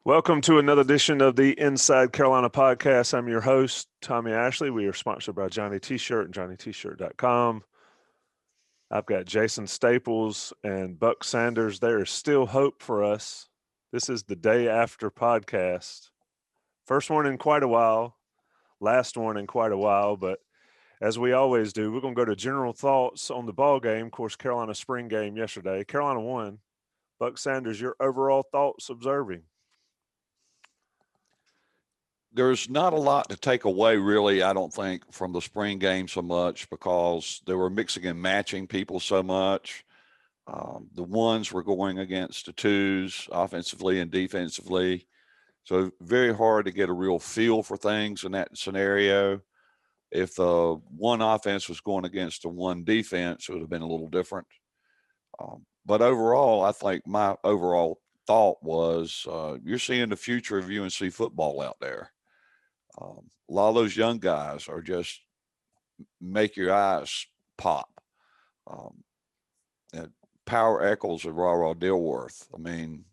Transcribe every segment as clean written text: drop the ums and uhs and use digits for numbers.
Welcome to another edition of the Inside Carolina podcast. I'm your host, Tommy Ashley. We are sponsored by Johnny T-Shirt and JohnnyT-Shirt.com. I've got Jason Staples and Buck Sanders. There is still hope for us. This is the day after podcast. First one in quite a while, last one in quite a while, but as we always do, we're going to go to general thoughts on the ball game. Of course, Carolina spring game yesterday. Carolina won. Buck Sanders, your overall thoughts observing? There's not a lot to take away, really, I don't think, from the spring game so much because they were mixing and matching people so much. The ones were going against the twos offensively and defensively. So very hard to get a real feel for things in that scenario. If the one offense was going against the one defense, it would have been a little different. But overall, I think my overall thought was you're seeing the future of UNC football out there. A lot of those young guys are just make your eyes pop. And Power Eccles and Raw Dilworth. I mean,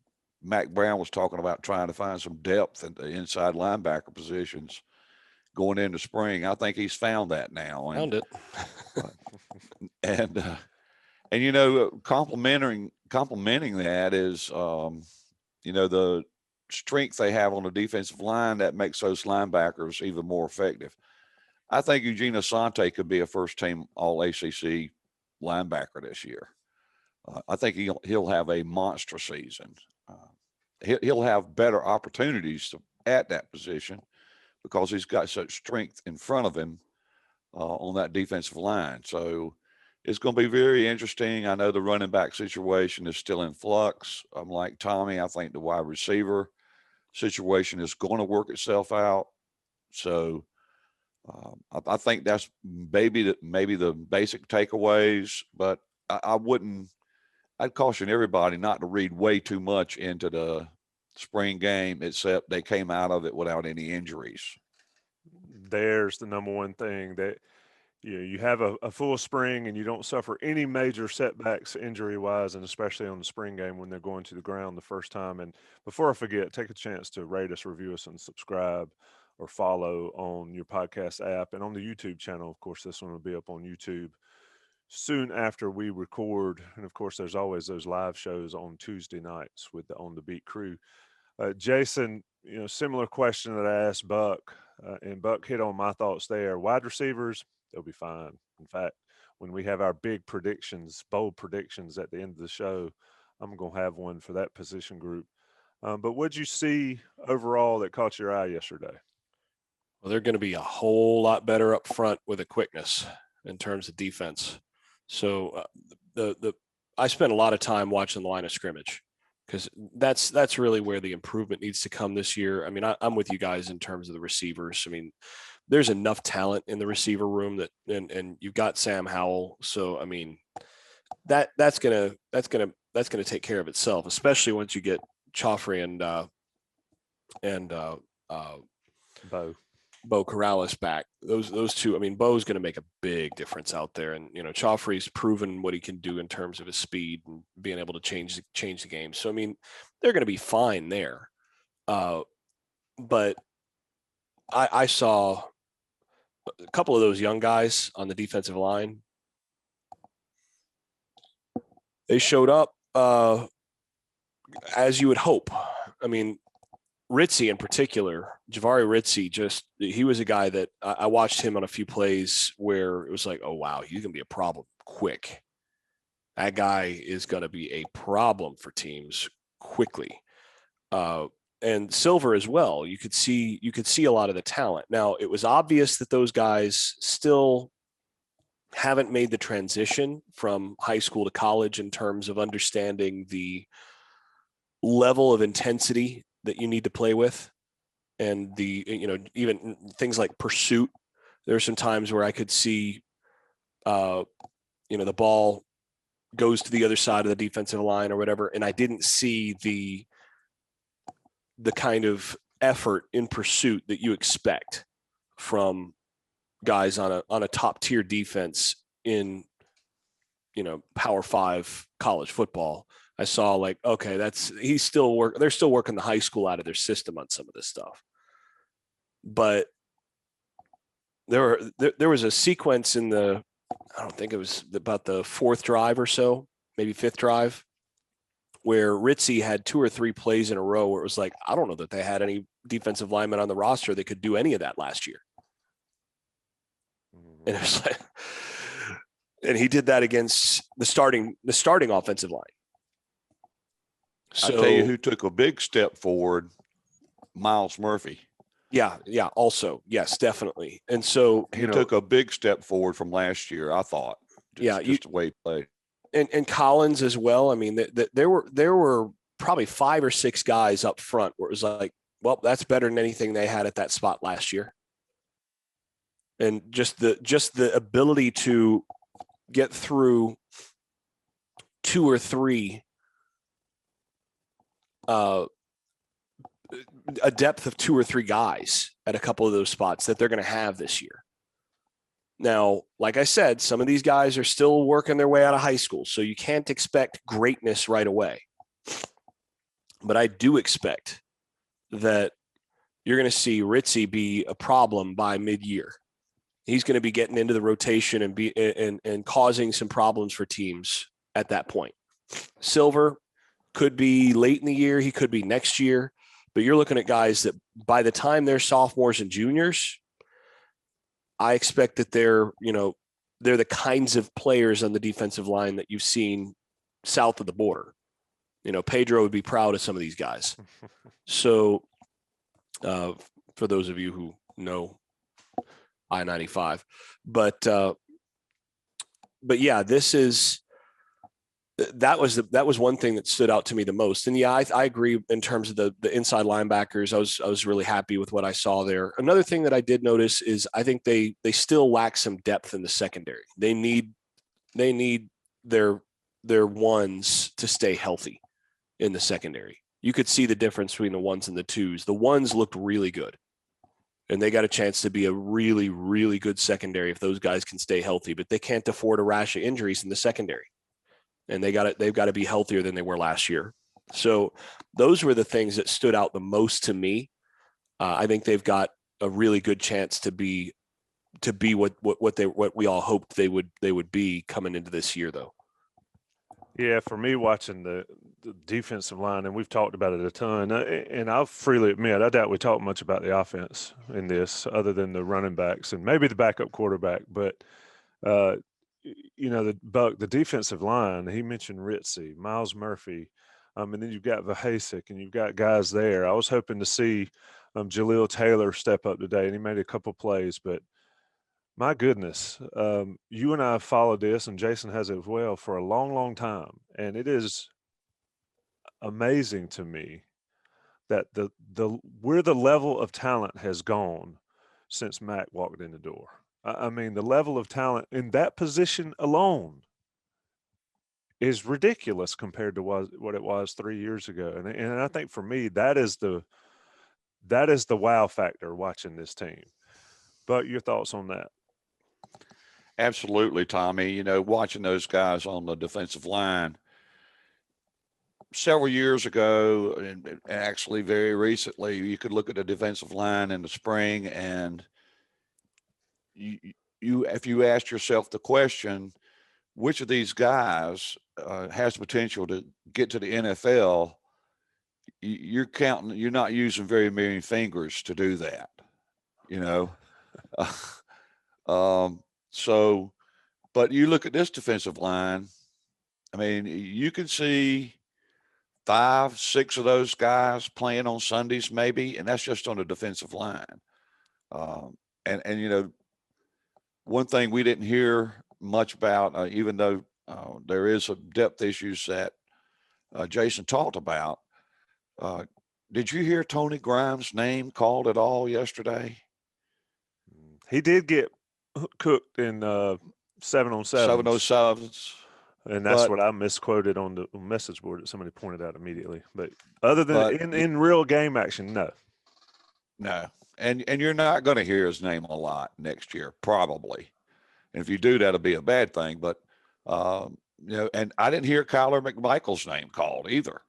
Mack Brown was talking about trying to find some depth at the inside linebacker positions going into spring. I think he's found that now. Found it. and you know, complimenting that is, the strength they have on the defensive line that makes those linebackers even more effective. I think Eugene Asante could be a first-team All-ACC linebacker this year. I think he'll have a monster season. He'll have better opportunities at that position because he's got such strength in front of him on that defensive line. So it's going to be very interesting. I know the running back situation is still in flux. I'm like Tommy. I think the wide receiver situation is going to work itself out. So I think that's maybe the basic takeaways, but I'd caution everybody not to read way too much into the spring game, except they came out of it without any injuries. There's the number one thing that you have a full spring and you don't suffer any major setbacks injury wise, and especially on the spring game when they're going to the ground the first time. And before I forget, take a chance to rate us, review us, and subscribe or follow on your podcast app and on the YouTube channel. Of course, this one will be up on YouTube soon after we record. And of course, there's always those live shows on Tuesday nights with the On the Beat crew. Jason, similar question that I asked Buck, and Buck hit on my thoughts there. Wide receivers, they'll be fine. In fact, when we have our big predictions, bold predictions at the end of the show, I'm going to have one for that position group. But what'd you see overall that caught your eye yesterday? Well, they're going to be a whole lot better up front with a quickness in terms of defense. So I spent a lot of time watching the line of scrimmage because that's really where the improvement needs to come this year. I mean, I'm with you guys in terms of the receivers. I mean, there's enough talent in the receiver room that, and you've got Sam Howell. So, I mean, that's gonna take care of itself, especially once you get Joffrey and Bo Corrales back. Those two, I mean, Bo's going to make a big difference out there. And, Joffrey's proven what he can do in terms of his speed and being able to change the game. So, I mean, they're going to be fine there. But I saw a couple of those young guys on the defensive line. They showed up as you would hope. I mean, Ritzy in particular, Javari Ritzy, he was a guy that I watched him on a few plays where it was like, oh, wow, he's going to be a problem quick. That guy is going to be a problem for teams quickly. And Silver as well. You could see a lot of the talent. Now, it was obvious that those guys still haven't made the transition from high school to college in terms of understanding the level of intensity that you need to play with, and even things like pursuit. There's some times where I could see, the ball goes to the other side of the defensive line or whatever, and I didn't see the kind of effort in pursuit that you expect from guys on a top tier defense in Power 5 college football. I saw like, okay, they're still working the high school out of their system on some of this stuff. But there was a sequence in I don't think it was about the fourth drive or so, maybe fifth drive, where Ritzy had 2 or 3 plays in a row where it was like, I don't know that they had any defensive linemen on the roster that could do any of that last year. And it was like, and he did that against the starting offensive line. So I tell you who took a big step forward, Miles Murphy. Yeah. Also, yes, definitely. And so he took a big step forward from last year, I thought. Just the way he played. And Collins as well. I mean, there were probably 5 or 6 guys up front where it was like, well, that's better than anything they had at that spot last year. And just the ability to get through 2 or 3 a depth of 2 or 3 guys at a couple of those spots that they're going to have this year. Now, like I said, some of these guys are still working their way out of high school, so you can't expect greatness right away. But I do expect that you're going to see Ritzy be a problem by mid-year. He's going to be getting into the rotation and causing some problems for teams at that point. Silver could be late in the year. He could be next year. But you're looking at guys that by the time they're sophomores and juniors, I expect that they're the kinds of players on the defensive line that you've seen south of the border. Pedro would be proud of some of these guys. So for those of you who know I-95, but yeah, that was one thing that stood out to me the most. And yeah, I agree in terms of the inside linebackers. I was really happy with what I saw there. Another thing that I did notice is I think they still lack some depth in the secondary. They need their ones to stay healthy in the secondary. You could see the difference between the ones and the twos. The ones looked really good, and they got a chance to be a really, really good secondary if those guys can stay healthy, but they can't afford a rash of injuries in the secondary. And they've got to be healthier than they were last year. So those were the things that stood out the most to me. I think they've got a really good chance to be what we all hoped they would be coming into this year, though. Yeah, for me, watching the defensive line, and we've talked about it a ton, and I'll freely admit, I doubt we talk much about the offense in this other than the running backs and maybe the backup quarterback. But, the defensive line, he mentioned Ritzy, Miles Murphy, and then you've got Vahasek, and you've got guys there. I was hoping to see Jaleel Taylor step up today, and he made a couple plays, but my goodness, you and I have followed this, and Jason has as well, for a long, long time. And it is amazing to me that where the level of talent has gone since Mack walked in the door. I mean, the level of talent in that position alone is ridiculous compared to what it was 3 years ago. And I think for me, that is the wow factor watching this team. But your thoughts on that? Absolutely, Tommy. Watching those guys on the defensive line several years ago, and actually very recently, you could look at the defensive line in the spring, and if you asked yourself the question, which of these guys has potential to get to the NFL, you're not using very many fingers to do that, So, but you look at this defensive line, I mean, you can see 5, 6 of those guys playing on Sundays maybe, and that's just on the defensive line. And one thing we didn't hear much about, even though there is some depth issues that Jason talked about, did you hear Tony Grimes' name called at all yesterday? He did get cooked in 7-on-7. 7-on-7s. And that's what I misquoted on the message board that somebody pointed out immediately. But other than in real game action, no. No. And you're not going to hear his name a lot next year, probably. And if you do, that'll be a bad thing. But and I didn't hear Kyler McMichael's name called either.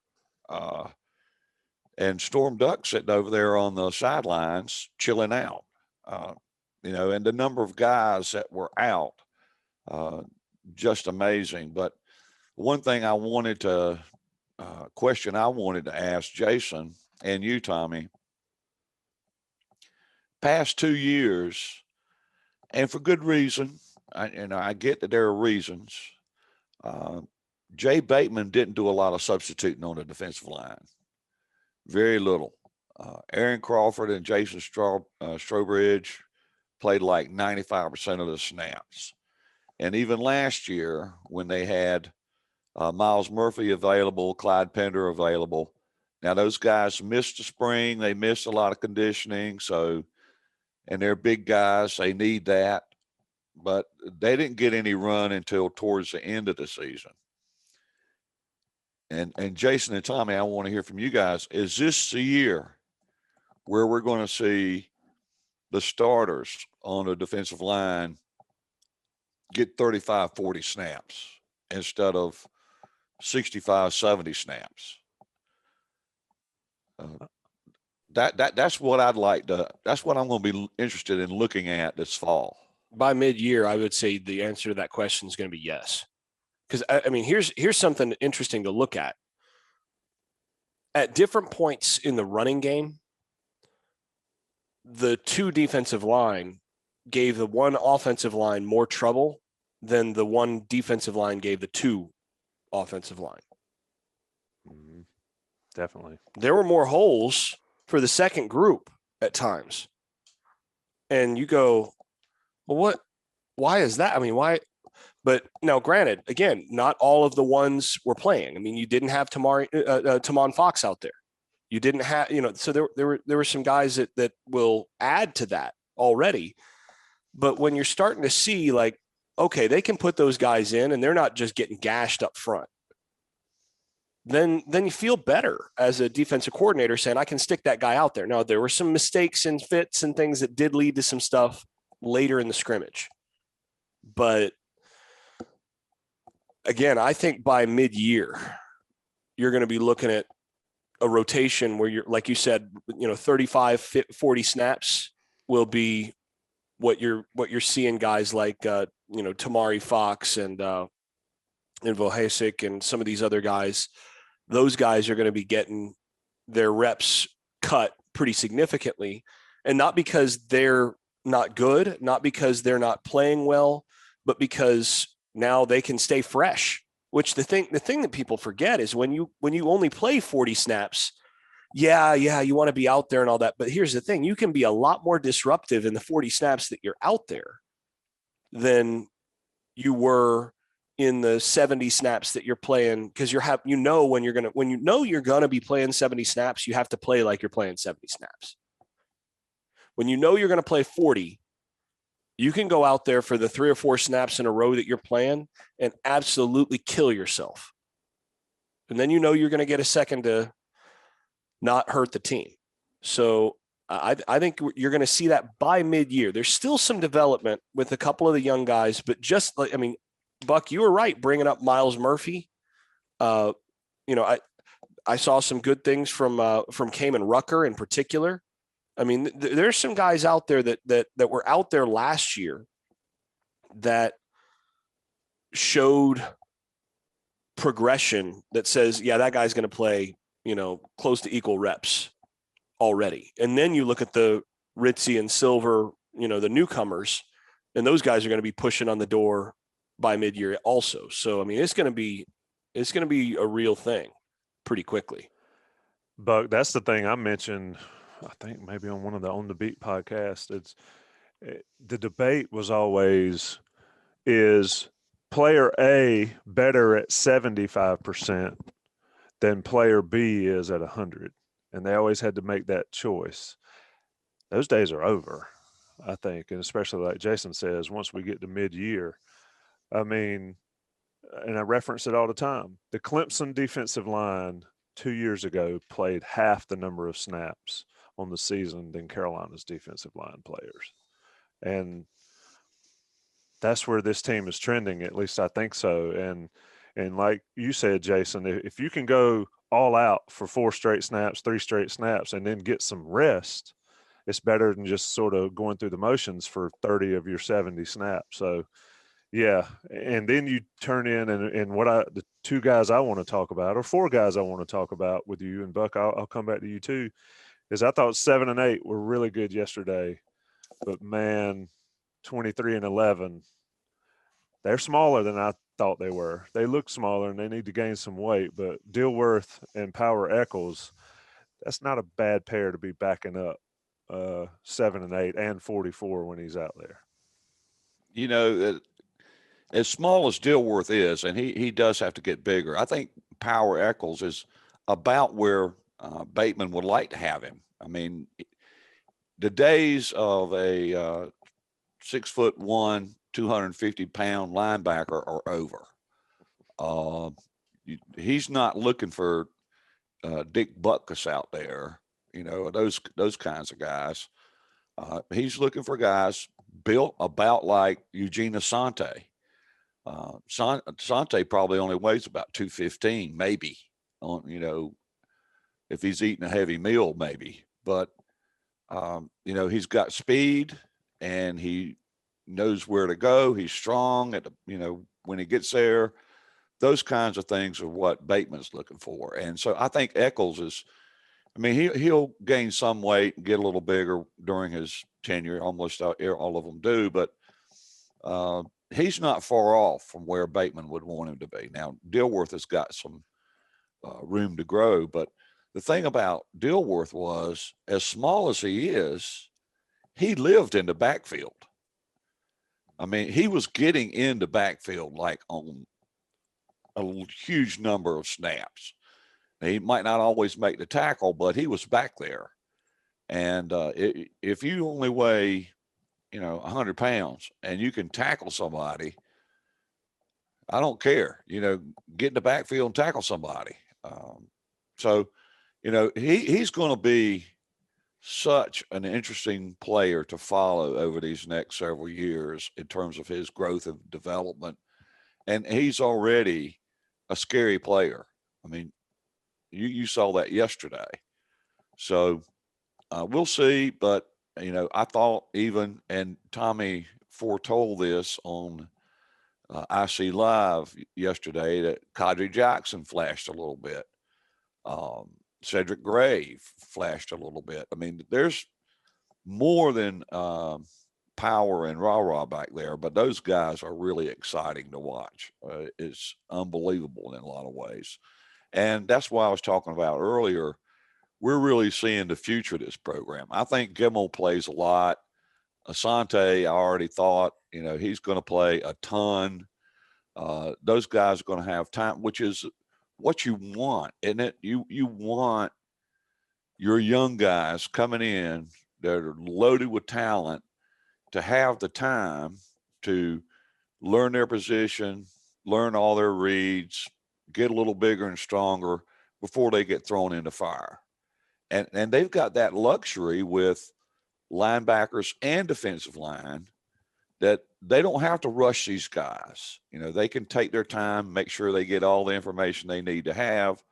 And Storm Duck sitting over there on the sidelines, chilling out. And the number of guys that were out, just amazing. But one thing I wanted to question I wanted to ask Jason and you, Tommy, past 2 years, and for good reason, I get that there are reasons. Jay Bateman didn't do a lot of substituting on the defensive line. Very little. Aaron Crawford and Jason Strobridge played like 95% of the snaps. And even last year, when they had Miles Murphy available, Clyde Pender available, now those guys missed the spring. They missed a lot of conditioning. And they're big guys. They need that. But they didn't get any run until towards the end of the season. And Jason and Tommy, I want to hear from you guys. Is this the year where we're going to see the starters on the defensive line get 35, 40 snaps instead of 65, 70 snaps? That's what I'd like to. That's what I'm going to be interested in looking at this fall. By mid-year, I would say the answer to that question is going to be yes. Because, here's something interesting to look at. At different points in the running game, the two defensive line gave the one offensive line more trouble than the one defensive line gave the two offensive line. Mm-hmm. Definitely. There were more holes for the second group at times. And you go, well, why is that? Why? But now, granted, again, not all of the ones were playing. You didn't have Tamon Fox out there. You didn't have, so there were some guys that will add to that already. But when you're starting to see, like, okay, they can put those guys in and they're not just getting gashed up front, then you feel better as a defensive coordinator saying, I can stick that guy out there. Now, there were some mistakes and fits and things that did lead to some stuff later in the scrimmage. But again, I think by mid-year, you're going to be looking at a rotation where you're, like you said, 35, 40 snaps will be what you're seeing guys like, Tamari Fox and Vohasek and some of these other guys. Those guys are going to be getting their reps cut pretty significantly, and not because they're not good, not because they're not playing well, but because now they can stay fresh. Which the thing that people forget is when you only play 40 snaps, you want to be out there and all that. But here's the thing: you can be a lot more disruptive in the 40 snaps that you're out there than you were in the 70 snaps that you're playing, because when you're gonna be playing 70 snaps, you have to play like you're playing 70 snaps. When you're going to play 40, you can go out there for the 3 or 4 snaps in a row that you're playing and absolutely kill yourself. And then you're going to get a second to not hurt the team. So I think you're going to see that by mid-year. There's still some development with a couple of the young guys, but just like, Buck, you were right bringing up Miles Murphy. I saw some good things from Kamen Rucker in particular. There's some guys out there that were out there last year that showed progression that says, yeah, that guy's going to play, close to equal reps already. And then you look at the Ritzy and Silver, the newcomers, and those guys are going to be pushing on the door by mid-year also. So, it's going to be a real thing pretty quickly. Buck, that's the thing I mentioned, I think maybe on one of the On the Beat podcasts. The debate was always, is player A better at 75% than player B is at 100? And they always had to make that choice. Those days are over, I think, and especially like Jason says, once we get to mid-year. And I reference it all the time. The Clemson defensive line 2 years ago played half the number of snaps on the season than Carolina's defensive line players. And that's where this team is trending, at least I think so. And And like you said, Jason, if you can go all out for 4 straight snaps, 3 straight snaps, and then get some rest, it's better than just sort of going through the motions for 30 of your 70 snaps. So, yeah. And then you turn in and the 2 guys I want to talk about, or 4 guys I want to talk about with you, and Buck, I'll come back to you too, is I thought 7 and 8 were really good yesterday, but man, 23 and 11, they're smaller than I thought they were. They look smaller and they need to gain some weight, but Dilworth and Power Eccles, that's not a bad pair to be backing up 7 and 8 and 44 when he's out there. You know, as small as Dilworth is, and he does have to get bigger, I think Power Eccles is about where Bateman would like to have him. I mean, the days of a 6'1", 250-pound linebacker are over. He's not looking for Dick Butkus out there, you know, those kinds of guys. He's looking for guys built about like Eugene Asante. Asante probably only weighs about 215, maybe, on, you know, if he's eating a heavy meal, maybe. But, you know, he's got speed and he knows where to go. He's strong at the, you know, when he gets there. Those kinds of things are what Bateman's looking for. And so I think Eccles is, I mean, he'll gain some weight and get a little bigger during his tenure. Almost all of them do, but he's not far off from where Bateman would want him to be. Now, Dilworth has got some room to grow, but the thing about Dilworth was, as small as he is, he lived in the backfield. I mean, he was getting into backfield like on a huge number of snaps. He might not always make the tackle, but he was back there. And if you only weigh, you know, 100 pounds and you can tackle somebody, I don't care, you know, get in the backfield and tackle somebody. So, you know, he's going to be such an interesting player to follow over these next several years in terms of his growth and development. And he's already a scary player. I mean, you saw that yesterday. So we'll see. But, you know, I thought even, and Tommy foretold this on IC Live yesterday, that Kadri Jackson flashed a little bit. Cedric Gray flashed a little bit. I mean, there's more than power and rah-rah back there, but those guys are really exciting to watch. It's unbelievable in a lot of ways. And that's why I was talking about earlier, we're really seeing the future of this program. I think Gimmel plays a lot. Asante, I already thought, you know, he's going to play a ton. Those guys are going to have time, which is what you want, isn't it? You want your young guys coming in that are loaded with talent to have the time to learn their position, learn all their reads, get a little bigger and stronger before they get thrown into fire. And they've got that luxury with linebackers and defensive line that they don't have to rush these guys. You know, they can take their time, make sure they get all the information they need to have,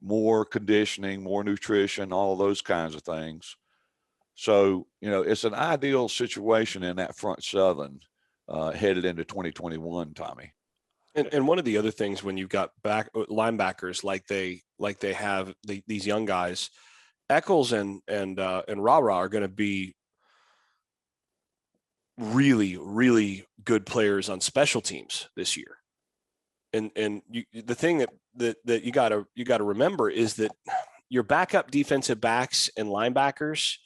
more conditioning, more nutrition, all those kinds of things. So, you know, it's an ideal situation in that front seven headed into 2021, Tommy. And one of the other things when you've got back linebackers like they have these young guys, Eccles and Rara are going to be really, really good players on special teams this year. And the thing that you got to remember is that your backup defensive backs and linebackers,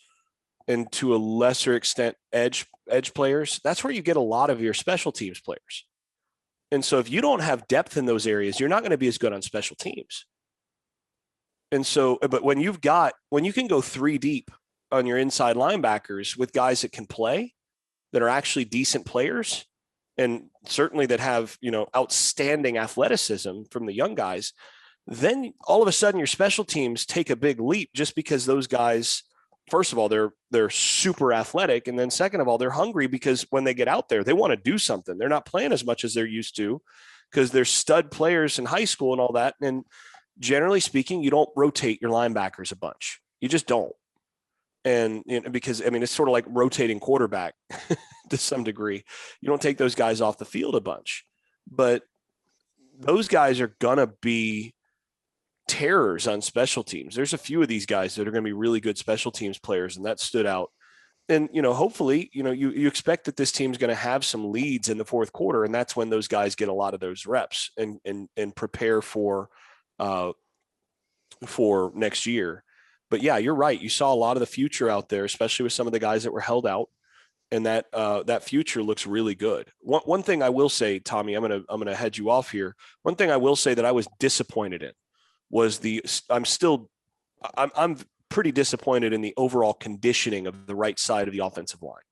and to a lesser extent edge players, that's where you get a lot of your special teams players. And so if you don't have depth in those areas, you're not going to be as good on special teams. And so, but when you can go 3 deep on your inside linebackers with guys that can play, that are actually decent players, and certainly that have, you know, outstanding athleticism from the young guys, then all of a sudden your special teams take a big leap just because those guys, first of all, they're super athletic. And then second of all, they're hungry because when they get out there, they want to do something. They're not playing as much as they're used to. because they're stud players in high school and all that. And generally speaking, you don't rotate your linebackers a bunch. You just don't. And because I mean, it's sort of like rotating quarterback to some degree. You don't take those guys off the field a bunch, but those guys are gonna be terrors on special teams. There's a few of these guys that are going to be really good special teams players, and that stood out. And hopefully, you expect that this team's going to have some leads in the fourth quarter, and that's when those guys get a lot of those reps and prepare for next year. But yeah, you're right. You saw a lot of the future out there, especially with some of the guys that were held out, and that future looks really good. One thing I will say, Tommy, I'm gonna head you off here. One thing I will say that I was disappointed in was I'm pretty disappointed in the overall conditioning of the right side of the offensive line.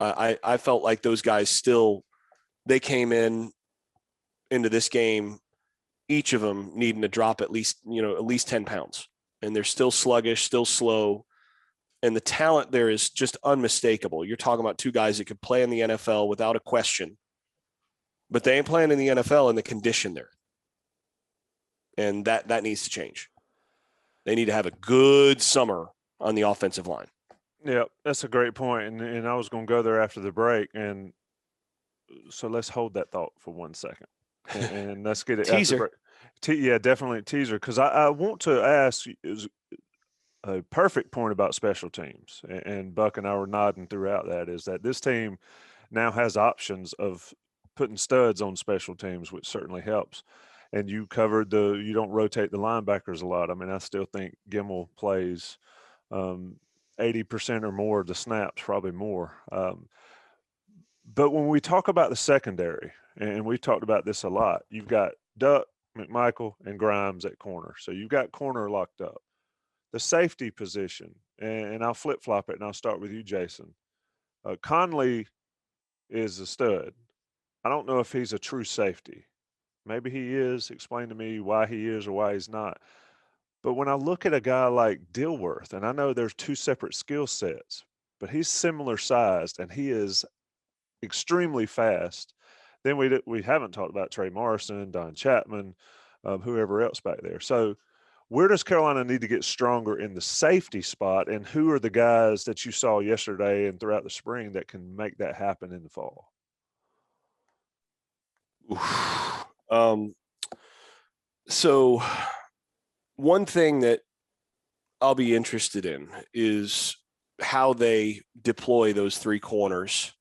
I felt like those guys they came into this game, each of them needing to drop at least 10 pounds, and they're still sluggish, still slow. And the talent there is just unmistakable. You're talking about two guys that could play in the NFL without a question, but they ain't playing in the NFL in the condition there. And that needs to change. They need to have a good summer on the offensive line. Yeah, that's a great point. And I was going to go there after the break. And so let's hold that thought for 1 second. And let's get it. Teaser. Yeah, definitely a teaser. Because I want to ask is a perfect point about special teams. And Buck and I were nodding throughout that, is that this team now has options of putting studs on special teams, which certainly helps. And you covered you don't rotate the linebackers a lot. I mean, I still think Gimmel plays 80% or more of the snaps, probably more. But when we talk about the secondary, and we've talked about this a lot, you've got Duck, McMichael, and Grimes at corner. So you've got corner locked up. The safety position, and I'll flip-flop it, and I'll start with you, Jason. Conley is a stud. I don't know if he's a true safety. Maybe he is. Explain to me why he is or why he's not. But when I look at a guy like Dilworth, and I know there's two separate skill sets, but he's similar sized and he is extremely fast. Then we haven't talked about Trey Morrison, Don Chapman, whoever else back there. So where does Carolina need to get stronger in the safety spot, and who are the guys that you saw yesterday and throughout the spring that can make that happen in the fall? So one thing that I'll be interested in is how they deploy those three corners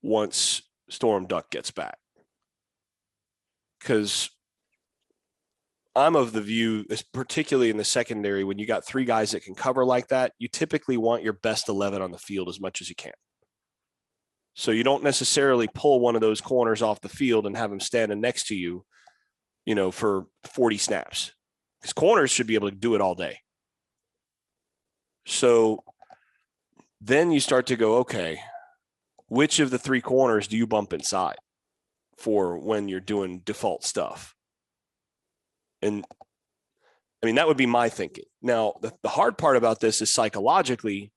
once Storm Duck gets back. Because I'm of the view, particularly in the secondary, when you got three guys that can cover like that, you typically want your best 11 on the field as much as you can. So you don't necessarily pull one of those corners off the field and have them standing next to you, for 40 snaps. Because corners should be able to do it all day. So then you start to go, okay, which of the three corners do you bump inside for when you're doing default stuff? And I mean, that would be my thinking. Now, the hard part about this is psychologically,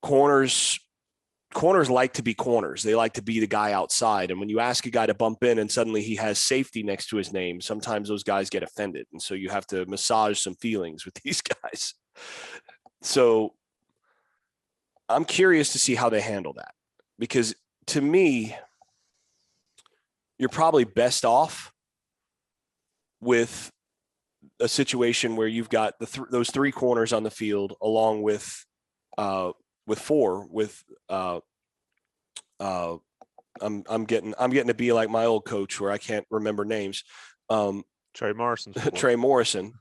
corners like to be corners. They like to be the guy outside. And when you ask a guy to bump in and suddenly he has safety next to his name, sometimes those guys get offended. And so you have to massage some feelings with these guys. So I'm curious to see how they handle that, because to me, you're probably best off with a situation where you've got those three corners on the field, along with four. I'm getting to be like my old coach where I can't remember names. Trey Morrison. Trey Morrison.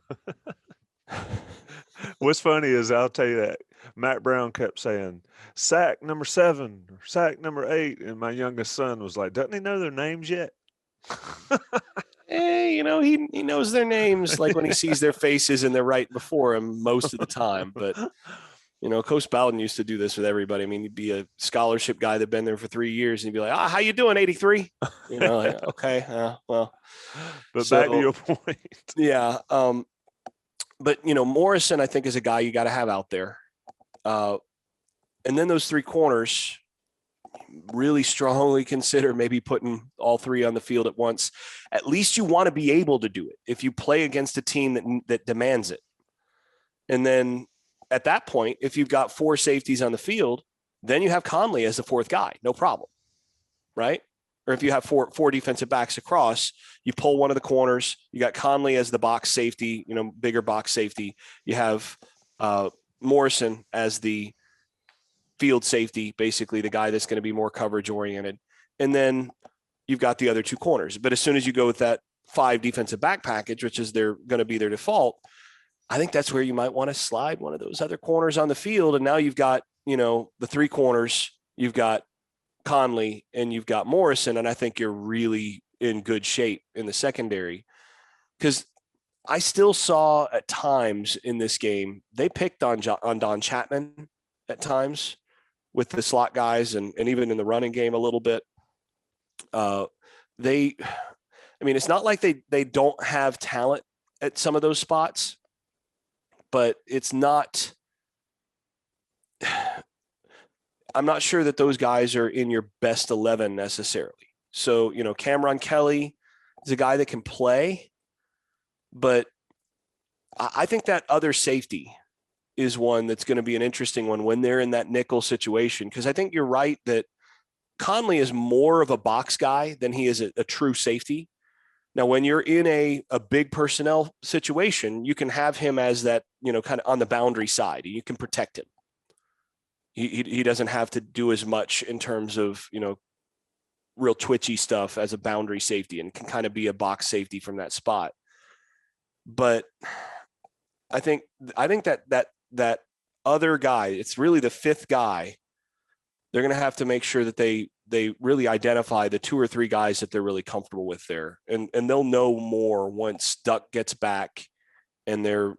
What's funny is, I'll tell you that Mack Brown kept saying sack number 7 or sack number 8, and my youngest son was like, "Doesn't he know their names yet?" He knows their names, like when he sees their faces and they're right before him most of the time. But Coach Bowden used to do this with everybody. I mean, he'd be a scholarship guy that'd been there for 3 years, and he'd be like, "How you doing, 83?" Like, okay, well. But back to your point. Yeah. But Morrison, I think, is a guy you got to have out there. And then those three corners, really strongly consider maybe putting all three on the field at once. At least you want to be able to do it if you play against a team that demands it. And then at that point, if you've got four safeties on the field, then you have Conley as the fourth guy, no problem, right? Or if you have four defensive backs across, you pull one of the corners. You got Conley as the box safety, bigger box safety. You have Morrison as the field safety, basically the guy that's going to be more coverage oriented. And then you've got the other two corners. But as soon as you go with that 5 defensive back package, which is going to be their default, I think that's where you might want to slide one of those other corners on the field. And now you've got, the 3 corners, you've got Conley and you've got Morrison. And I think you're really in good shape in the secondary, because I still saw at times in this game, they picked on Don Chapman at times with the slot guys and even in the running game a little bit. It's not like they don't have talent at some of those spots, but it's not, I'm not sure that those guys are in your best 11 necessarily. So, Cameron Kelly is a guy that can play, but I think that other safety is one that's going to be an interesting one when they're in that nickel situation. Because I think you're right that Conley is more of a box guy than he is a true safety. Now, when you're in a big personnel situation, you can have him as that, kind of on the boundary side. You can protect him. He doesn't have to do as much in terms of, real twitchy stuff as a boundary safety, and can kind of be a box safety from that spot. But I think that other guy, it's really the 5th guy. They're going to have to make sure that they really identify the 2 or 3 guys that they're really comfortable with there. And they'll know more once Duck gets back and they're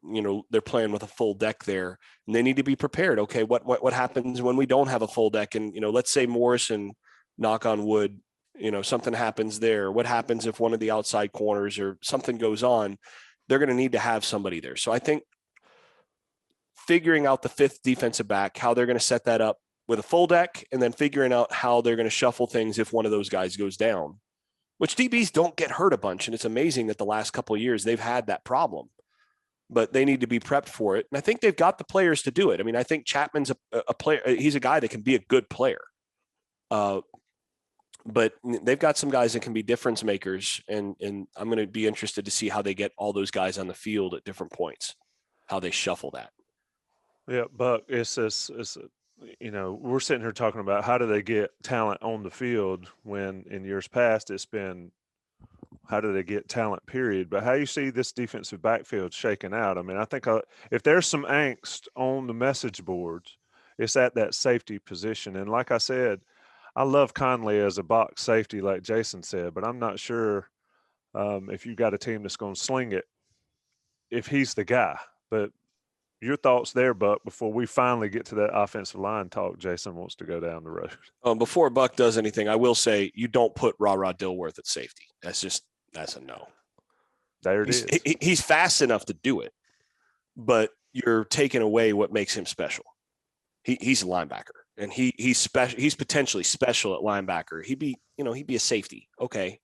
playing with a full deck there, and they need to be prepared. Okay. What happens when we don't have a full deck? And, let's say Morrison, knock on wood, something happens there. What happens if one of the outside corners or something goes on? They're going to need to have somebody there. So I think figuring out the 5th defensive back, how they're going to set that up with a full deck, and then figuring out how they're going to shuffle things if one of those guys goes down, which DBs don't get hurt a bunch. And it's amazing that the last couple of years they've had that problem, but they need to be prepped for it. And I think they've got the players to do it. I mean, I think Chapman's a player. He's a guy that can be a good player. But they've got some guys that can be difference makers. And I'm going to be interested to see how they get all those guys on the field at different points, how they shuffle that. Yeah, Buck, we're sitting here talking about how do they get talent on the field when in years past it's been how do they get talent, period. But how you see this defensive backfield shaking out, I mean, I think if there's some angst on the message boards, it's at that safety position. And like I said, I love Conley as a box safety, like Jason said, but I'm not sure if you've got a team that's going to sling it, if he's the guy. But your thoughts there, Buck, before we finally get to that offensive line talk. Jason wants to go down the road. Before Buck does anything, I will say you don't put Ra Dilworth at safety. That's a no. There it is. He's fast enough to do it, but you're taking away what makes him special. He's a linebacker, and he's special. He's potentially special at linebacker. He'd be a safety. Okay,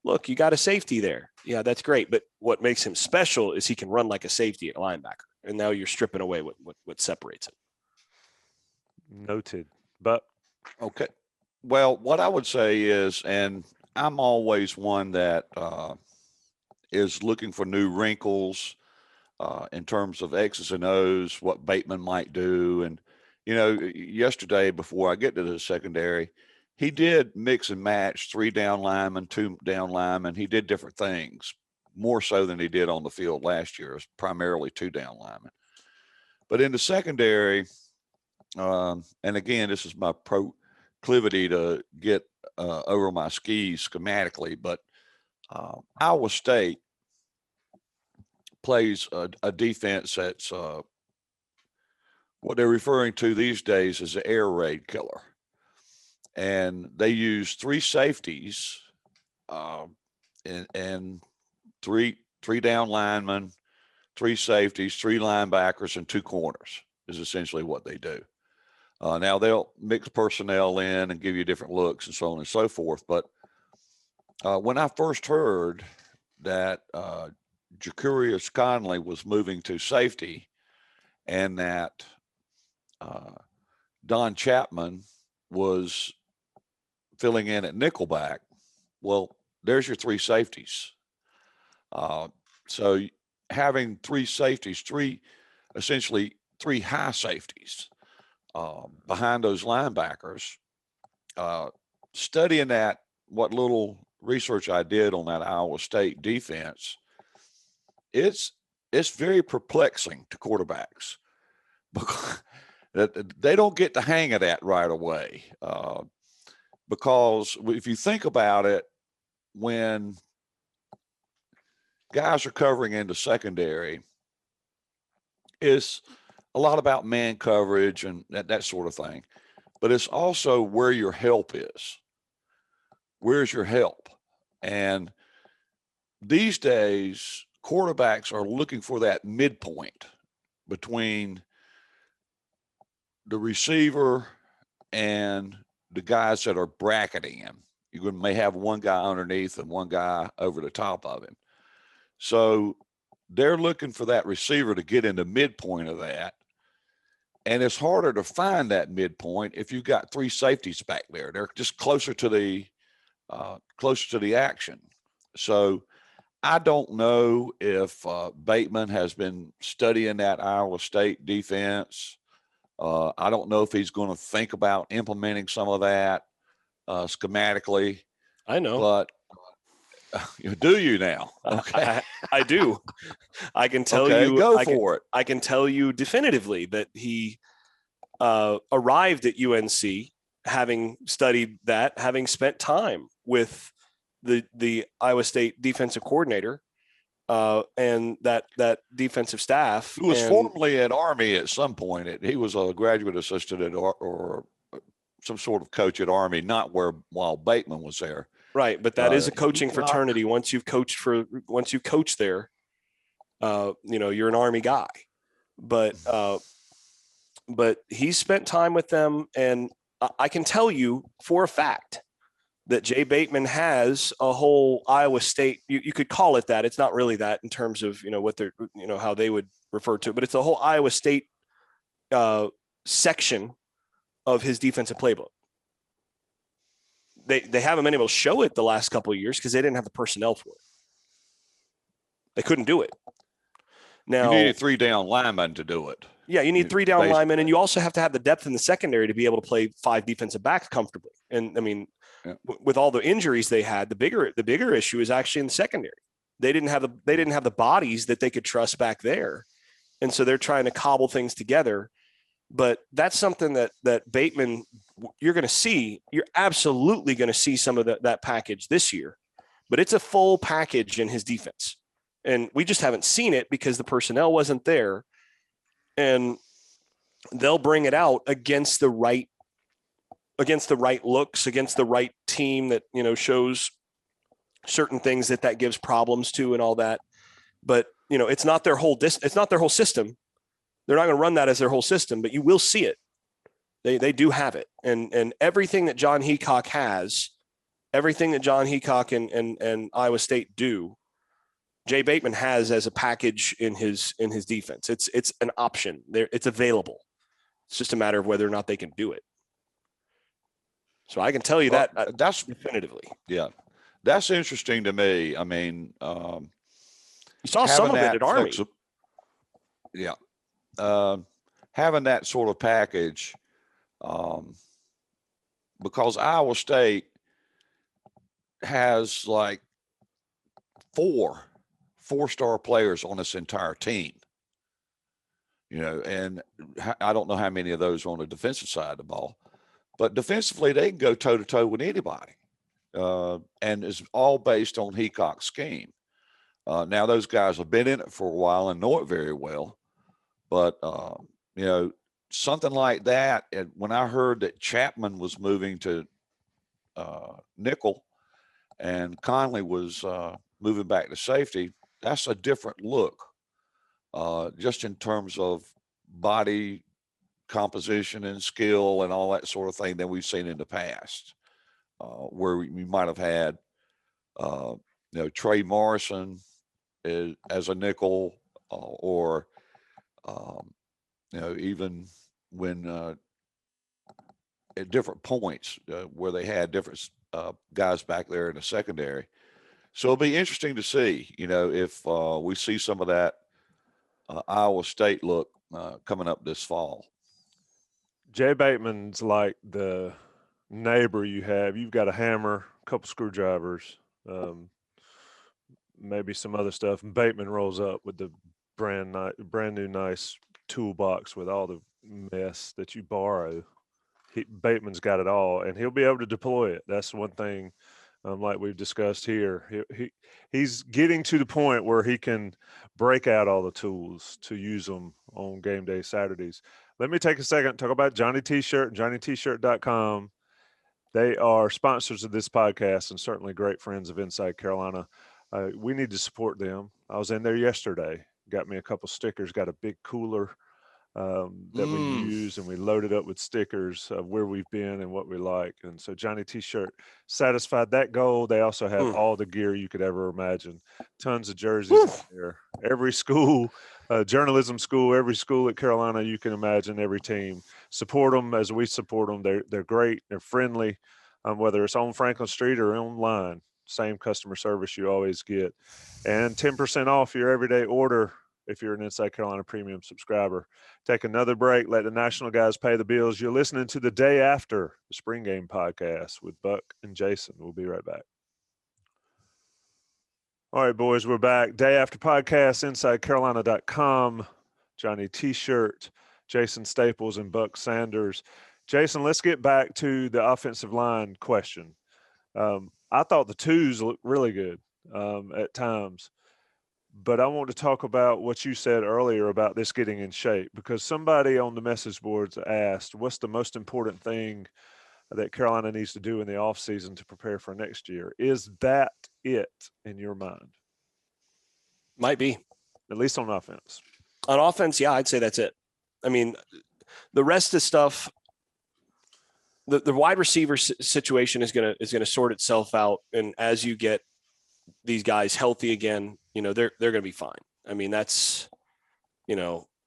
look, you got a safety there. Yeah, that's great. But what makes him special is he can run like a safety at linebacker. And now you're stripping away what separates him. Noted. But okay. Well, what I would say is, and I'm always one that is looking for new wrinkles in terms of X's and O's, what Bateman might do. And, yesterday before I get to the secondary, he did mix and match 3 down linemen, 2 down linemen. He did different things, more so than he did on the field last year. It was primarily 2 down linemen. But in the secondary, and again, this is my proclivity to get over my skis schematically, but Iowa State plays a defense that's what they're referring to these days as an air raid killer. And they use 3 safeties and three down linemen, 3 safeties, 3 linebackers, and 2 corners is essentially what they do. Now they'll mix personnel in and give you different looks and so on and so forth. But when I first heard that Jacurius Conley was moving to safety and that Don Chapman was filling in at nickelback, well, there's your three safeties. So having three safeties, essentially three high safeties behind those linebackers, studying that, what little research I did on that Iowa State defense, it's very perplexing to quarterbacks because they don't get the hang of that right away. Because if you think about it, when guys are covering into secondary, it's a lot about man coverage and that sort of thing. But it's also where your help is. Where's your help? And these days, quarterbacks are looking for that midpoint between the receiver and the guys that are bracketing him. You may have one guy underneath and one guy over the top of him. So they're looking for that receiver to get in the midpoint of that. And it's harder to find that midpoint if you've got three safeties back there. They're just closer to the action. So I don't know if Bateman has been studying that Iowa State defense. I don't know if he's going to think about implementing some of that schematically. I know. But do you now? Okay. I do. I can tell you. Go for it. I can tell you definitively that he arrived at UNC having studied that, having spent time with the Iowa State defensive coordinator and that defensive staff. Who was formerly at Army at some point. He was a graduate assistant at or some sort of coach at Army, not while Bateman was there. Right, but that is a coaching fraternity. Once you've coached there, you're an Army guy. But he's spent time with them, and I can tell you for a fact that Jay Bateman has a whole Iowa State. You could call it that. It's not really that in terms of what they're how they would refer to it, but it's a whole Iowa State section of his defensive playbook. They haven't been able to show it the last couple of years because they didn't have the personnel for it. They couldn't do it. Now you needed 3 down linemen to do it. Yeah, you need 3 down linemen, and you also have to have the depth in the secondary to be able to play 5 defensive backs comfortably. And I mean, with all the injuries they had, the bigger issue is actually in the secondary. They didn't have the bodies that they could trust back there, and so they're trying to cobble things together. But that's something that Bateman, you're absolutely going to see some of that package this year. But it's a full package in his defense, and we just haven't seen it because the personnel wasn't there. And they'll bring it out against the right looks, against the right team that shows certain things that gives problems to and all that. But it's not their whole system. They're not going to run that as their whole system, but you will see it. They do have it, and everything that John Heacock has, everything that John Heacock and Iowa State do, Jay Bateman has as a package in his defense. It's an option there. It's available. It's just a matter of whether or not they can do it. So I can tell you that's definitively. Yeah, that's interesting to me. I mean, you saw some of it at Army. Yeah, having that sort of package, because Iowa State has like 4-star players on this entire team, and I don't know how many of those are on the defensive side of the ball, but defensively they can go toe to toe with anybody, and it's all based on Heacock's scheme. Now those guys have been in it for a while and know it very well, but something like that. And when I heard that Chapman was moving to nickel and Conley was moving back to safety, that's a different look, just in terms of body composition and skill and all that sort of thing than we've seen in the past, where we might have had, Trey Morrison as a nickel, or even when at different points where they had different guys back there in the secondary. So it'll be interesting to see, if we see some of that Iowa State look coming up this fall. Jay Bateman's like the neighbor you have. You've got a hammer, a couple screwdrivers, maybe some other stuff. And Bateman rolls up with the brand new nice toolbox with all the mess that you borrow. Bateman's got it all, and he'll be able to deploy it. That's one thing, like we've discussed here. He's getting to the point where he can break out all the tools to use them on game day Saturdays. Let me take a second, talk about Johnny T-Shirt and JohnnyT-Shirt.com. They are sponsors of this podcast and certainly great friends of Inside Carolina. We need to support them. I was in there yesterday, got me a couple stickers, got a big cooler that we use, and we loaded up with stickers of where we've been and what we like. And so Johnny T-Shirt satisfied that goal. They also have all the gear you could ever imagine. Tons of jerseys there. Every school, journalism school, every school at Carolina you can imagine, every team. Support them as we support them. They're great. They're friendly, whether it's on Franklin Street or online. Same customer service you always get. And 10% off your everyday order if you're an Inside Carolina Premium subscriber. Take another break. Let the national guys pay the bills. You're listening to the Day After, the Spring Game podcast with Buck and Jason. We'll be right back. All right, boys, we're back. Day After podcast, InsideCarolina.com. Johnny T-Shirt, Jason Staples, and Buck Sanders. Jason, let's get back to the offensive line question. I thought the twos looked really good at times. But I want to talk about what you said earlier about this getting in shape, because somebody on the message boards asked, what's the most important thing that Carolina needs to do in the offseason to prepare for next year? Is that it in your mind? Might be. At least on offense. On offense, yeah, I'd say that's it. I mean, the rest of stuff, the wide receiver situation is gonna sort itself out, and as you get these guys healthy again, they're going to be fine. I mean, that's,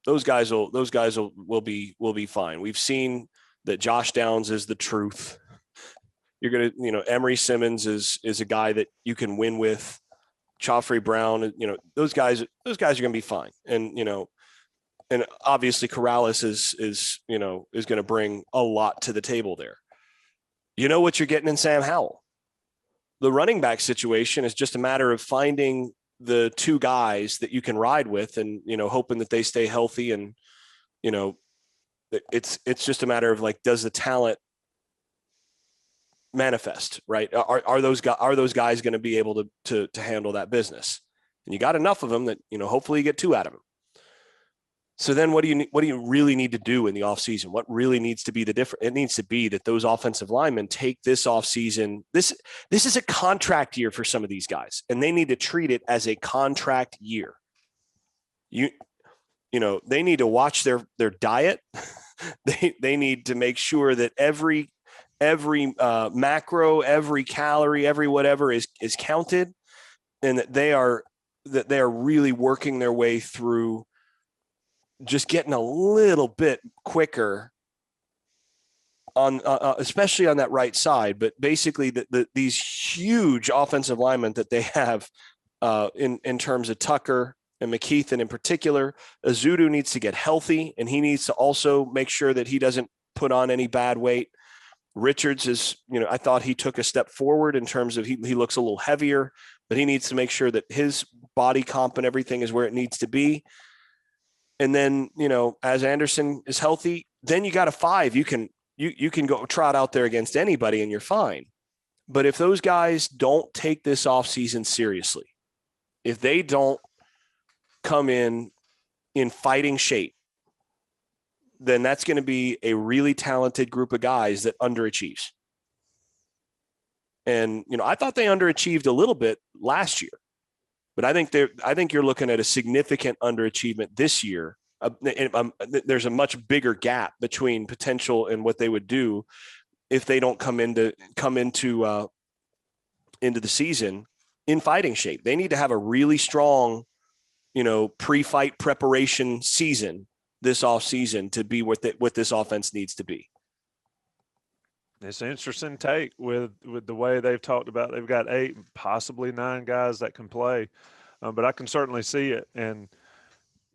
those guys will be fine. We've seen that Josh Downs is the truth. You're going to, Emery Simmons is a guy that you can win with. Joffrey Brown, those guys are going to be fine. And, and obviously Corrales is going to bring a lot to the table there. You know what you're getting in Sam Howell. The running back situation is just a matter of finding the two guys that you can ride with and, hoping that they stay healthy. And, it's just a matter of like, does the talent manifest, right? Are those guys going to be able to handle that business? And you got enough of them that, hopefully you get two out of them. So then what do you really need to do in the offseason? What really needs to be the difference? It needs to be that those offensive linemen take this offseason. This is a contract year for some of these guys, and they need to treat it as a contract year. They need to watch their diet. They need to make sure that every macro, every calorie, every whatever is counted, and that they are really working their way through just getting a little bit quicker on, especially on that right side, but basically these huge offensive linemen that they have in terms of Tucker and McKeithen in particular. Azudu needs to get healthy, and he needs to also make sure that he doesn't put on any bad weight. Richards is, I thought he took a step forward in terms of he looks a little heavier, but he needs to make sure that his body comp and everything is where it needs to be. And then, as Anderson is healthy, then you got a 5. You can go trot out there against anybody and you're fine. But if those guys don't take this offseason seriously, if they don't come in fighting shape, then that's going to be a really talented group of guys that underachieves. And, I thought they underachieved a little bit last year. But I think you're looking at a significant underachievement this year there's a much bigger gap between potential and what they would do if they don't come into the season in fighting shape. They need to have a really strong, pre-fight preparation season this off season to be what this offense needs to be. It's an interesting take with the way they've talked about. They've got 8, possibly 9 guys that can play, but I can certainly see it. And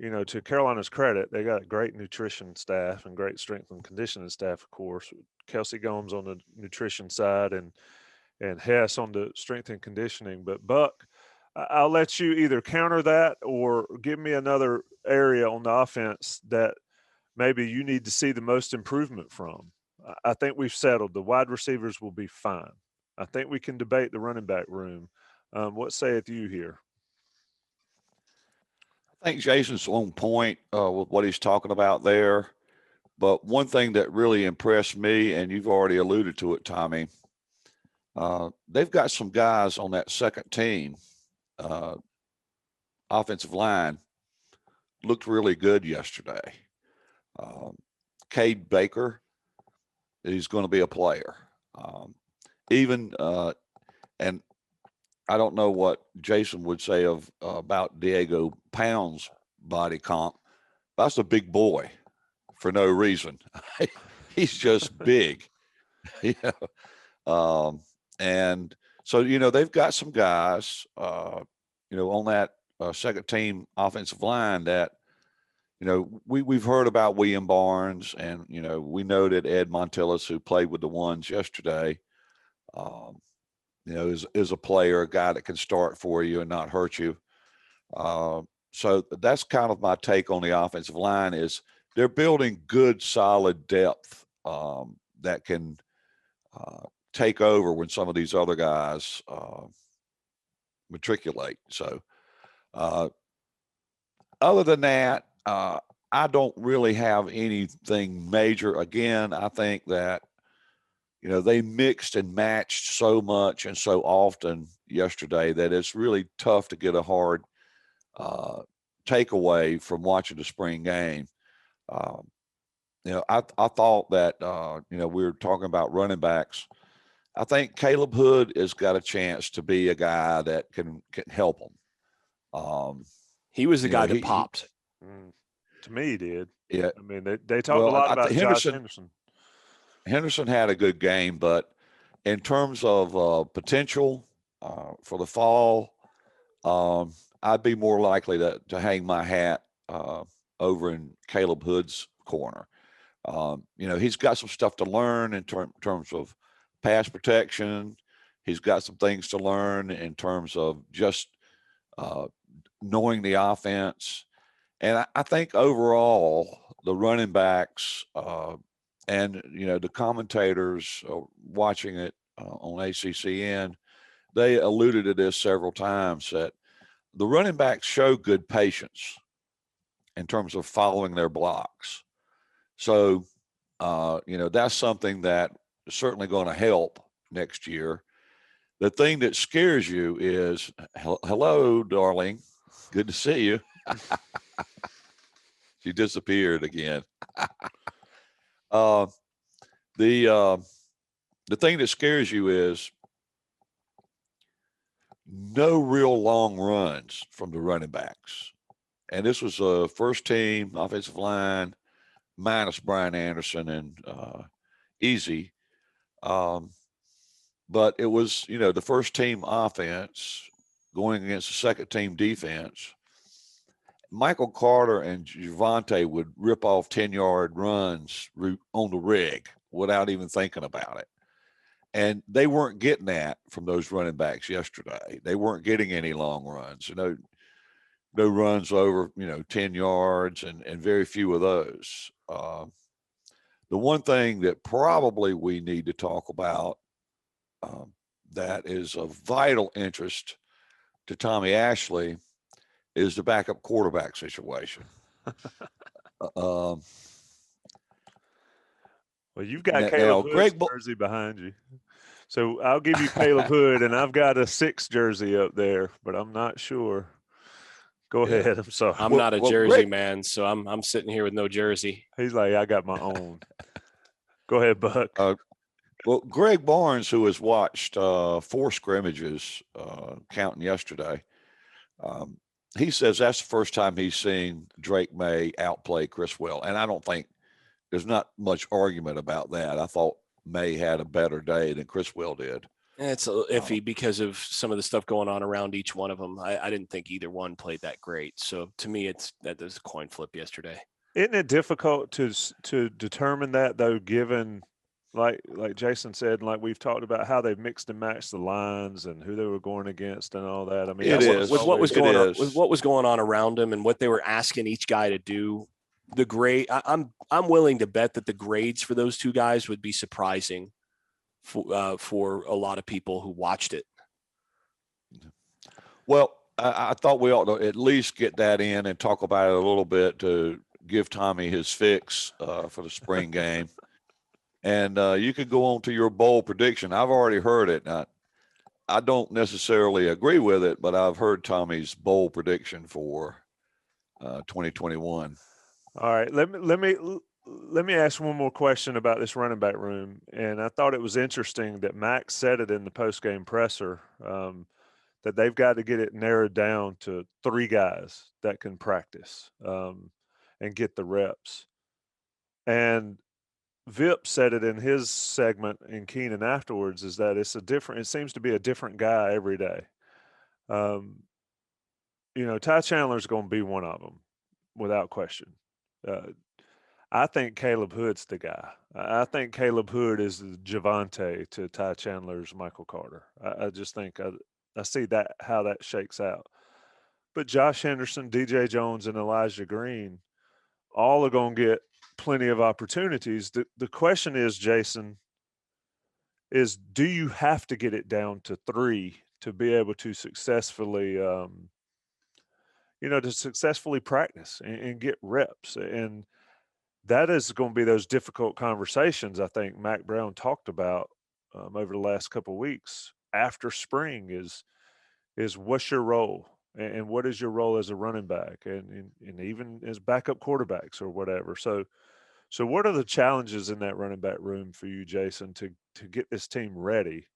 to Carolina's credit, they got a great nutrition staff and great strength and conditioning staff, of course. Kelsey Gomes on the nutrition side and Hess on the strength and conditioning. But Buck, I'll let you either counter that or give me another area on the offense that maybe you need to see the most improvement from. I think we've settled. The wide receivers will be fine. I think we can debate the running back room. What saith you here? I think Jason's on point with what he's talking about there. But one thing that really impressed me, and you've already alluded to it, Tommy, they've got some guys on that second team, offensive line, looked really good yesterday. Cade Baker, he's going to be a player. And I don't know what Jason would say about Diego Pound's body comp. That's a big boy for no reason. He's just big. And so, they've got some guys, on that second team offensive line that, we've heard about William Barnes, and, we know that Ed Montilus, who played with the ones yesterday, is a player, a guy that can start for you and not hurt you. So that's kind of my take on the offensive line is they're building good, solid depth that can take over when some of these other guys matriculate. So other than that, I don't really have anything major. Again, I think that, they mixed and matched so much and so often yesterday that it's really tough to get a hard takeaway from watching the spring game. I thought that, we were talking about running backs. I think Caleb Hood has got a chance to be a guy that can help them. He was the guy that popped. To me, he did. Yeah. I mean, they talked a lot about Josh Henderson. Henderson had a good game, but in terms of potential for the fall, I'd be more likely to hang my hat over in Caleb Hood's corner. He's got some stuff to learn in terms of pass protection. He's got some things to learn in terms of just knowing the offense. And I think overall, the running backs and, the commentators watching it on ACCN, they alluded to this several times that the running backs show good patience in terms of following their blocks. So, that's something that is certainly going to help next year. The thing that scares you is, hello, darling. Good to see you. She disappeared again. The thing that scares you is no real long runs from the running backs. And this was a first team offensive line minus Brian Anderson and Easy. But it was, the first team offense going against the second team defense. Michael Carter and Javonte would rip off 10-yard runs on the rig without even thinking about it. And they weren't getting that from those running backs yesterday. They weren't getting any long runs. No runs over, 10 yards and very few of those. The one thing that probably we need to talk about that is of vital interest to Tommy Ashley is the backup quarterback situation. Well, you've got Caleb Hood's jersey behind you. So I'll give you Caleb Hood, and I've got a 6 jersey up there, but I'm not sure. Go Yeah. ahead. I'm sorry. I'm Well- not a well, jersey Greg- man, so I'm sitting here with no jersey. He's like, I got my own. Go ahead, Buck. Well, Greg Barnes, who has watched 4 scrimmages, counting yesterday, he says that's the first time he's seen Drake May outplay Criswell. And I don't think there's not much argument about that. I thought May had a better day than Criswell did. It's a little iffy because of some of the stuff going on around each one of them. I didn't think either one played that great. So to me, that was a coin flip yesterday. Isn't it difficult to determine that though, given like Jason said, and like we've talked about how they've mixed and matched the lines and who they were going against and all that. I mean, It that's is. With what was It going on, is. with what was going on around them and what they were asking each guy to do, the grade. I'm willing to bet that the grades for those two guys would be surprising for a lot of people who watched it. Well, I thought we ought to at least get that in and talk about it a little bit to give Tommy his fix for the spring game. And you could go on to your bold prediction. I've already heard it. I don't necessarily agree with it, but I've heard Tommy's bold prediction for 2021. All right, let me ask one more question about this running back room. And I thought it was interesting that Max said it in the post-game presser that they've got to get it narrowed down to 3 guys that can practice and get the reps. And Vip said it in his segment in Keenan afterwards, is that it seems to be a different guy every day. Ty Chandler's going to be one of them without question. I think Caleb Hood's the guy. I think Caleb Hood is the Javante to Ty Chandler's Michael Carter. I just think I see that how that shakes out. But Josh Henderson, DJ Jones, and Elijah Green all are going to get plenty of opportunities. The question is, Jason, is do you have to get it down to 3 to be able to successfully practice and get reps? And that is going to be those difficult conversations I think Mack Brown talked about over the last couple of weeks after spring is what's your role and what is your role as a running back and even as backup quarterbacks or whatever. So what are the challenges in that running back room for you, Jason, to get this team ready?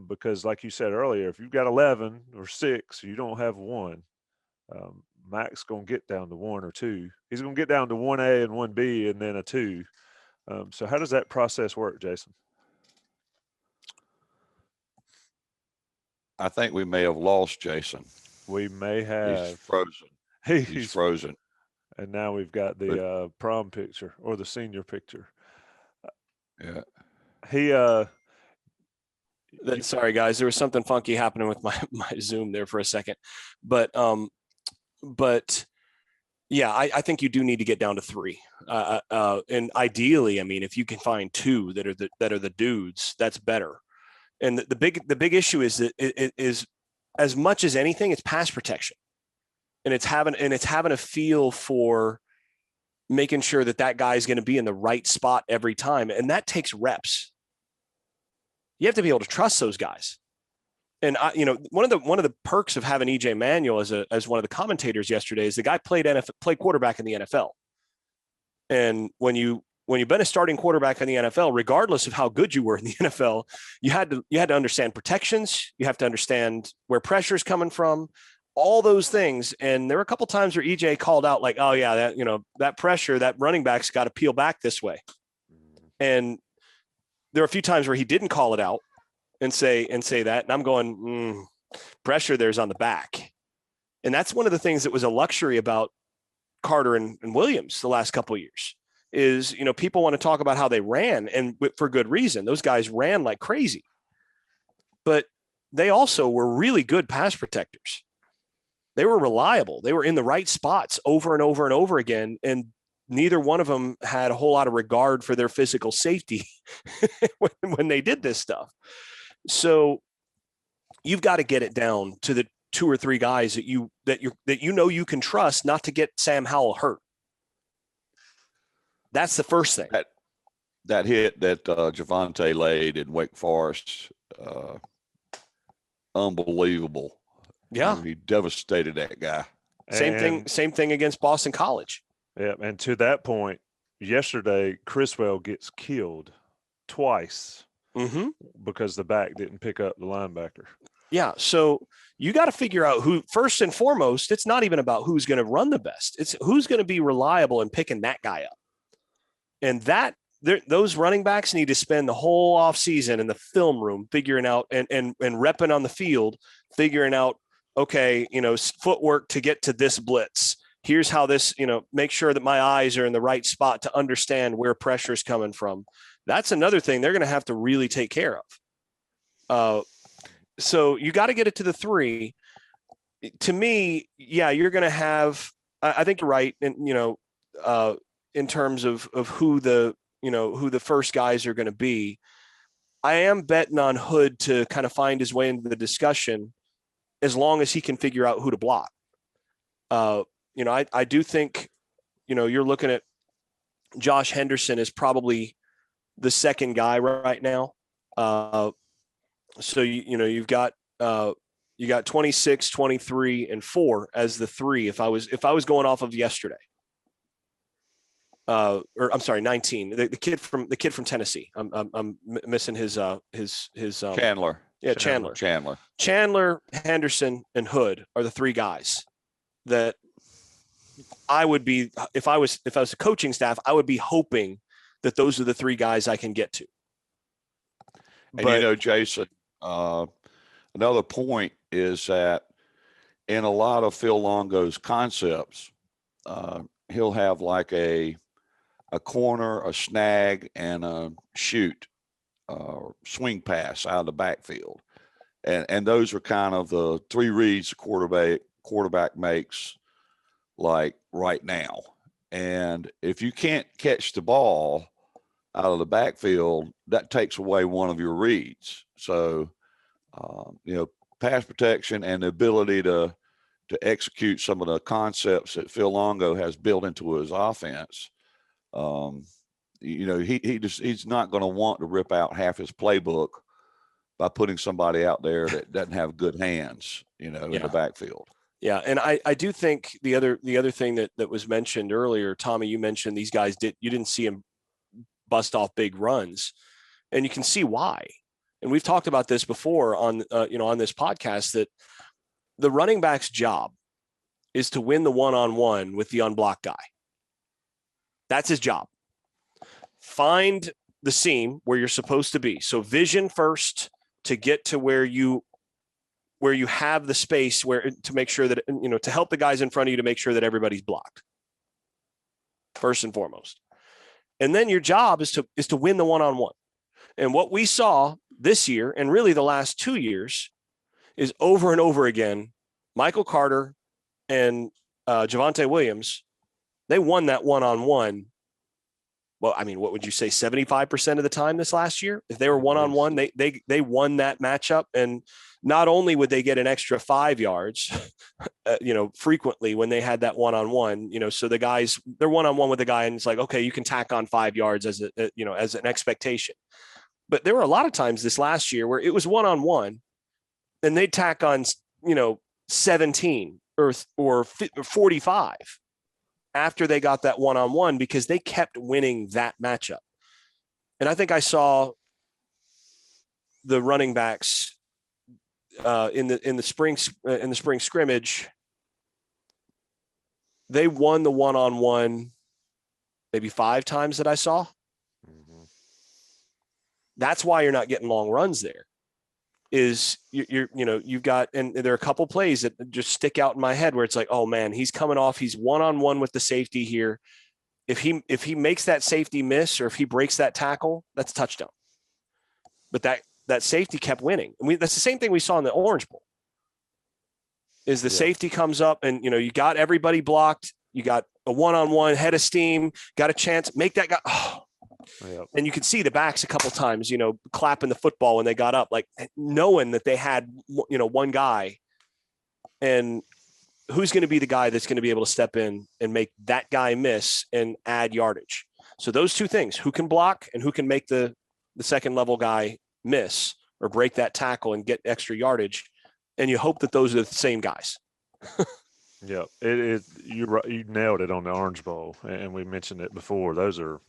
Because like you said earlier, if you've got 11 or 6, you don't have 1. Mac's going to get down to 1 or 2. He's going to get down to 1A and 1B and then a 2. So how does that process work, Jason? I think we may have lost Jason. We may have. He's frozen. He's frozen. And now we've got the prom picture or the senior picture. Yeah. Sorry, guys, there was something funky happening with my Zoom there for a second, but yeah, I think you do need to get down to 3, and ideally, I mean, if you can find 2 that are the dudes, that's better. And the big issue is that it is, as much as anything, it's pass protection, and it's having a feel for making sure that guy's going to be in the right spot every time, and that takes reps. You have to be able to trust those guys. And one of the perks of having EJ Manuel as one of the commentators yesterday is the guy played quarterback in the NFL. And when you've been a starting quarterback in the NFL, regardless of how good you were in the NFL, you had to understand protections. You have to understand where pressure is coming from, all those things. And there were a couple times where EJ called out like, "Oh yeah, that pressure, that running back's got to peel back this way." And there are a few times where he didn't call it out and say that. And I'm going, pressure there's on the back. And that's one of the things that was a luxury about Carter and Williams the last couple of years is, people want to talk about how they ran, and for good reason. Those guys ran like crazy, but they also were really good pass protectors. They were reliable. They were in the right spots over and over and over again. And neither one of them had a whole lot of regard for their physical safety when they did this stuff. So you've got to get it down to the 2 or 3 guys that you you can trust not to get Sam Howell hurt. That's the first thing. That hit that Javante laid in Wake Forest, unbelievable. Yeah, He devastated that guy. Same thing against Boston College. Yeah, and to that point, yesterday Criswell gets killed twice because the back didn't pick up the linebacker. Yeah, so you got to figure out who, first and foremost, it's not even about who's going to run the best. It's who's going to be reliable in picking that guy up. And those running backs need to spend the whole offseason in the film room figuring out and repping on the field, figuring out, okay, footwork to get to this blitz. Here's how this, make sure that my eyes are in the right spot to understand where pressure is coming from. That's another thing they're going to have to really take care of. So you got to get it to the 3. To me, yeah, you're going to have. I think you're right, and in terms of who the first guys are going to be. I am betting on Hood to kind of find his way into the discussion, as long as he can figure out who to block. I do think, you're looking at Josh Henderson is probably the second guy right now. So you've got 26, 23, and 4 as the 3. If I was going off of yesterday, or I'm sorry, 19. The kid from Tennessee. I'm missing his Chandler. Yeah, Chandler, Henderson, and Hood are the 3 guys that I would be, if I was a coaching staff, I would be hoping that those are the 3 guys I can get to. And Jason, another point is that in a lot of Phil Longo's concepts, he'll have like a corner, a snag, and a shoot, swing pass out of the backfield. And those are kind of the 3 reads the quarterback makes like right now. And if you can't catch the ball out of the backfield, that takes away one of your reads. So, pass protection and the ability to execute some of the concepts that Phil Longo has built into his offense. He's not going to want to rip out half his playbook by putting somebody out there that doesn't have good hands, in the backfield. Yeah. And I do think the other thing that was mentioned earlier, Tommy, you mentioned these guys you didn't see him bust off big runs, and you can see why. And we've talked about this before on this podcast, that the running back's job is to win the one-on-one with the unblocked guy. That's his job. Find the seam where you're supposed to be. So vision first to get to where you have the space to make sure that, to help the guys in front of you to make sure that everybody's blocked. First and foremost. And then your job is to win the one-on-one. And what we saw this year, and really the last 2 years, is over and over again, Michael Carter and Javonte Williams, they won that one-on-one. Well, I mean, what would you say, 75% of the time this last year? If they were one-on-one, they won that matchup. And not only would they get an extra 5 yards, frequently when they had that one-on-one, so the guys, they're one-on-one with the guy, and it's like, okay, you can tack on 5 yards as an expectation. But there were a lot of times this last year where it was one-on-one and they'd tack on, 17 or 45 after they got that one-on-one, because they kept winning that matchup. And I think I saw the running backs in the spring scrimmage. They won the one-on-one maybe 5 times that I saw. Mm-hmm. That's why you're not getting long runs there. Is you've got, and there are a couple plays that just stick out in my head where it's like, oh man, he's coming off, he's one-on-one with the safety here. If he makes that safety miss, or if he breaks that tackle, that's a touchdown. But that safety kept winning. And that's the same thing we saw in the Orange Bowl. Is the safety comes up and, you got everybody blocked. You got a one-on-one, head of steam, got a chance, make that guy. Oh. Yep. And you could see the backs a couple times, clapping the football when they got up, like knowing that they had, one guy. And who's going to be the guy that's going to be able to step in and make that guy miss and add yardage? So those 2 things, who can block and who can make the second level guy miss or break that tackle and get extra yardage. And you hope that those are the same guys. Yeah, you nailed it on the Orange Bowl, and we mentioned it before. Those were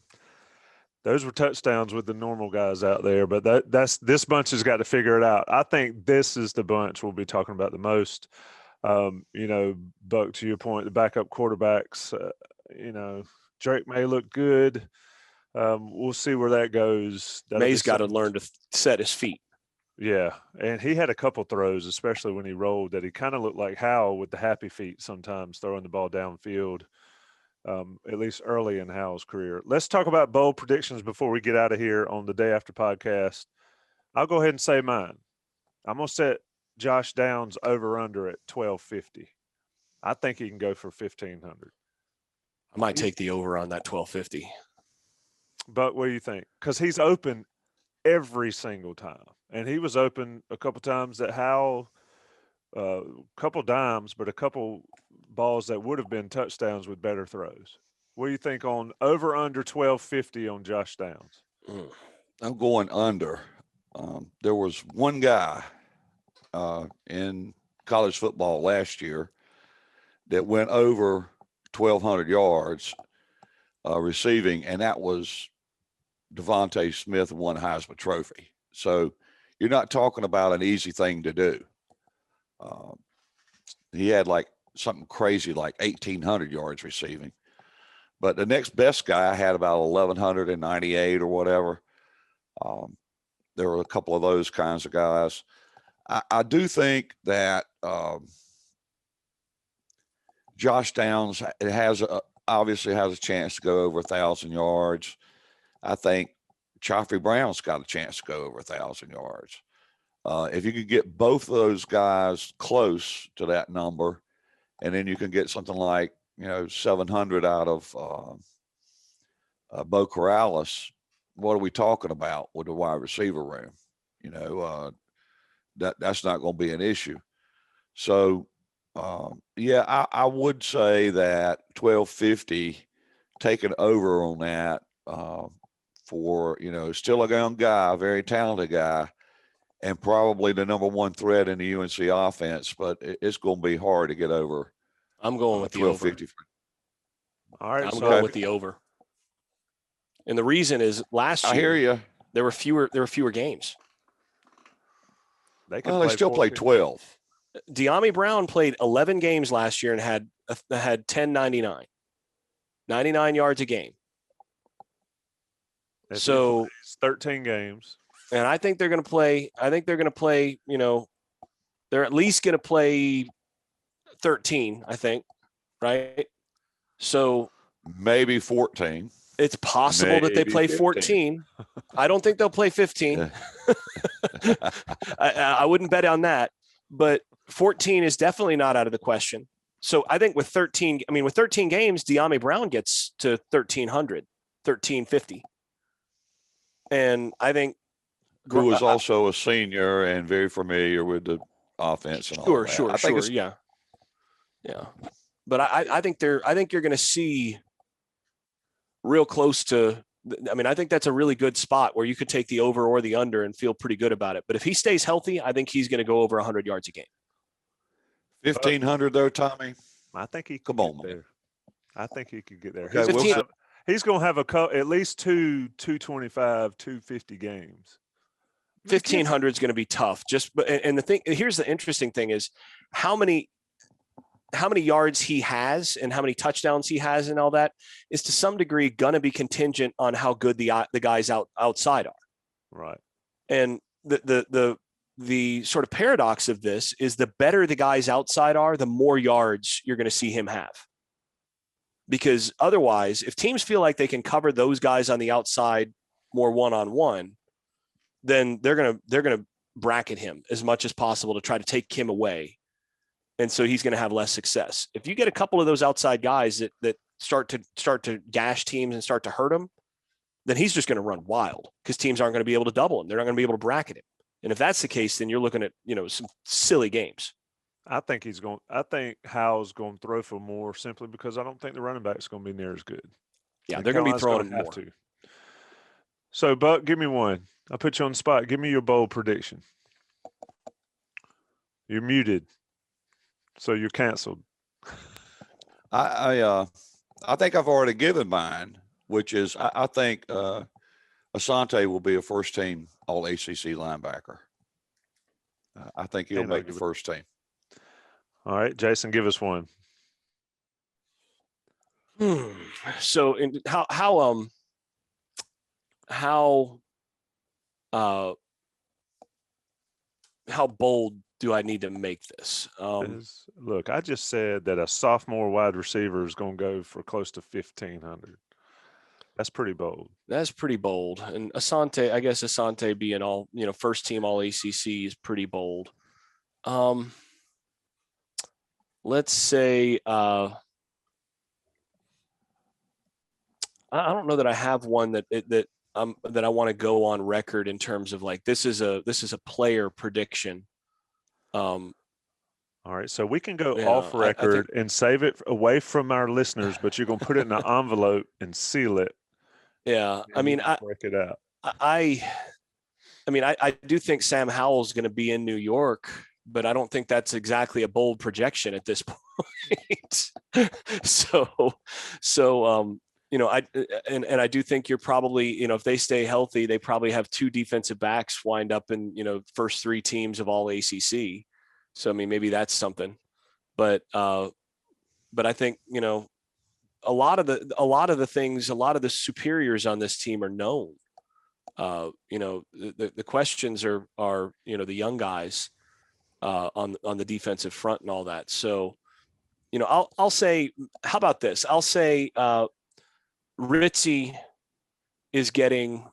touchdowns with the normal guys out there, but that's this bunch has got to figure it out. I think this is the bunch we'll be talking about the most. Buck, to your point, the backup quarterbacks. Drake may look good. We'll see where that goes. May's got to learn to set his feet. Yeah, and he had a couple throws, especially when he rolled, that he kind of looked like Howell with the happy feet sometimes, throwing the ball downfield, at least early in Howell's career. Let's talk about bold predictions before we get out of here on the Day After podcast. I'll go ahead and say mine. I'm going to set Josh Downs over/under at 1250. I think he can go for 1500. I might take the over on that 1250. But what do you think? Because he's open every single time. And he was open a couple times that Howell, a couple dimes, but a couple balls that would have been touchdowns with better throws. What do you think on over/under 1250 on Josh Downs? I'm going under. There was one guy in college football last year that went over 1,200 yards receiving, and that was Devontae Smith won Heisman Trophy. So you're not talking about an easy thing to do. He had like something crazy, like 1,800 yards receiving. But the next best guy had about 1,198 or whatever. There were a couple of those kinds of guys. I do think that Josh Downs obviously has a chance to go over 1,000 yards. I think Chaffee Brown's got a chance to go over 1,000 yards. If you could get both of those guys close to that number, and then you can get something like 700 out of Bo Corrales, what are we talking about with the wide receiver room? That's not going to be an issue. So, I would say that 1250, taking over on that for still a young guy, a very talented guy, and probably the number one threat in the UNC offense, but it's going to be hard to get over. I'm going with the over. All right, I'm going with the over. And the reason is last year, I hear you. There were fewer games. They still played 12. De'Ami Brown played 11 games last year and had 1099, 99 yards a game. So 13 games. And I think they're going to play. They're at least going to play 13, I think, right? So maybe 14. It's possible that they play 14. I don't think they'll play 15. I wouldn't bet on that, but 14 is definitely not out of the question. So I think with 13 games, De'Ami Brown gets to 1,300, 1,350. And I think who was also a senior and very familiar with the offense and all that. Sure. Yeah. But I think you're going to see real close to. I think that's a really good spot where you could take the over or the under and feel pretty good about it. But if he stays healthy, I think he's going to go over 100 yards a game. 1,500 though, Tommy. I think he come on, man. I think he could get there. Okay, he's going to have at least 225, 250 games. 1,500 is going to be tough. Here's the interesting thing is how many yards he has and how many touchdowns he has and all that is to some degree going to be contingent on how good the guys outside are. Right. And the sort of paradox of this is the better the guys outside are, the more yards you're going to see him have. Because otherwise, if teams feel like they can cover those guys on the outside more one-on-one, then they're going to bracket him as much as possible to try to take him away. And so he's going to have less success. If you get a couple of those outside guys that start to gash teams and start to hurt them, then he's just going to run wild because teams aren't going to be able to double him. They're not going to be able to bracket him. And if that's the case, then you're looking at, some silly games. I think Howell's going to throw for more simply because I don't think the running back's going to be near as good. Yeah, they're going to be throwing him more. So, Buck, give me one. I'll put you on the spot. Give me your bold prediction. You're muted. So you're canceled. I think I've already given mine, which is I think Asante will be a first team All ACC linebacker. I think he'll Can't make the argue with first team. All right, Jason, give us one. So how bold do I need to make this? Look, I just said that a sophomore wide receiver is going to go for close to 1,500. That's pretty bold. That's pretty bold. And Asante, I guess Asante being all, first team All ACC is pretty bold. Let's say I don't know that I have one that I want to go on record in terms of like this is a player prediction. All right, so we can go Yeah, off I record think- and save it away from our listeners, but you're going to put it in an envelope and seal it. Yeah, I and mean, we'll break it out. I do think Sam Howell's going to be in New York, but I don't think that's exactly a bold projection at this point. I do think you're probably, if they stay healthy, they probably have two defensive backs wind up in, first three teams of All ACC. So I mean, maybe that's something, but I think a lot of the superiors on this team are known. The questions are the young guys on the defensive front and all that. So, I'll say, how about this? I'll say Ritzy is getting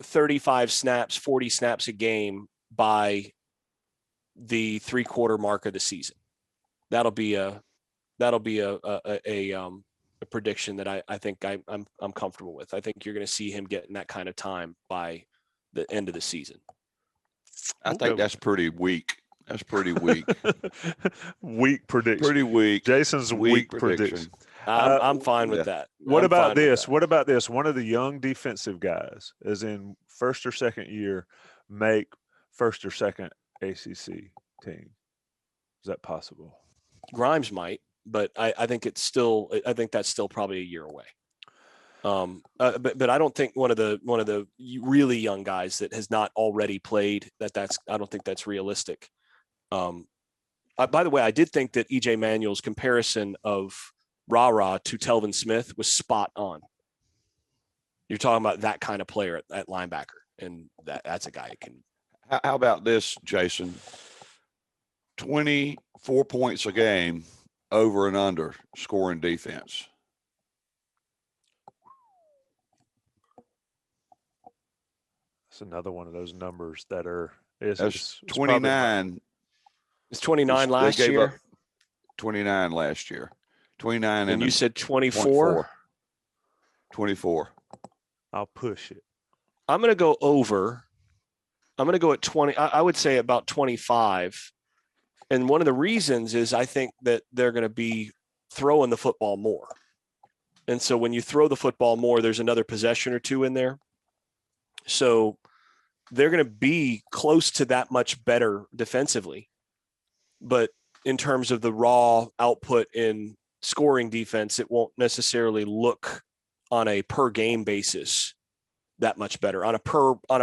35 snaps, 40 snaps a game by the 3/4 mark of the season. That'll be a prediction that I think I'm comfortable with. I think you're going to see him getting that kind of time by the end of the season. I think that's pretty weak. That's pretty weak. Weak prediction. Pretty weak. Jason's weak prediction. I'm fine with that. What about this? What about this? One of the young defensive guys, as in first or second year, make first or second ACC team. Is that possible? Grimes might, but I think that's still probably a year away. But I don't think one of the really young guys that has not already played I don't think that's realistic. By the way, I did think that EJ Manuel's comparison of Rara to Telvin Smith was spot on. You're talking about that kind of player at linebacker, and that's a guy who can. How about this, Jason? 24 points a game, over and under scoring defense. That's another one of those numbers that are. That's 29. It's 29 last year. 29 last year. 29 and you said 24. 24. I'll push it. I'm going to go over. I'm going to go at 20. I would say about 25. And one of the reasons is I think that they're going to be throwing the football more. And so when you throw the football more, there's another possession or two in there. So they're going to be close to that much better defensively. But in terms of the raw output in scoring defense, it won't necessarily look on a per game basis that much better. On a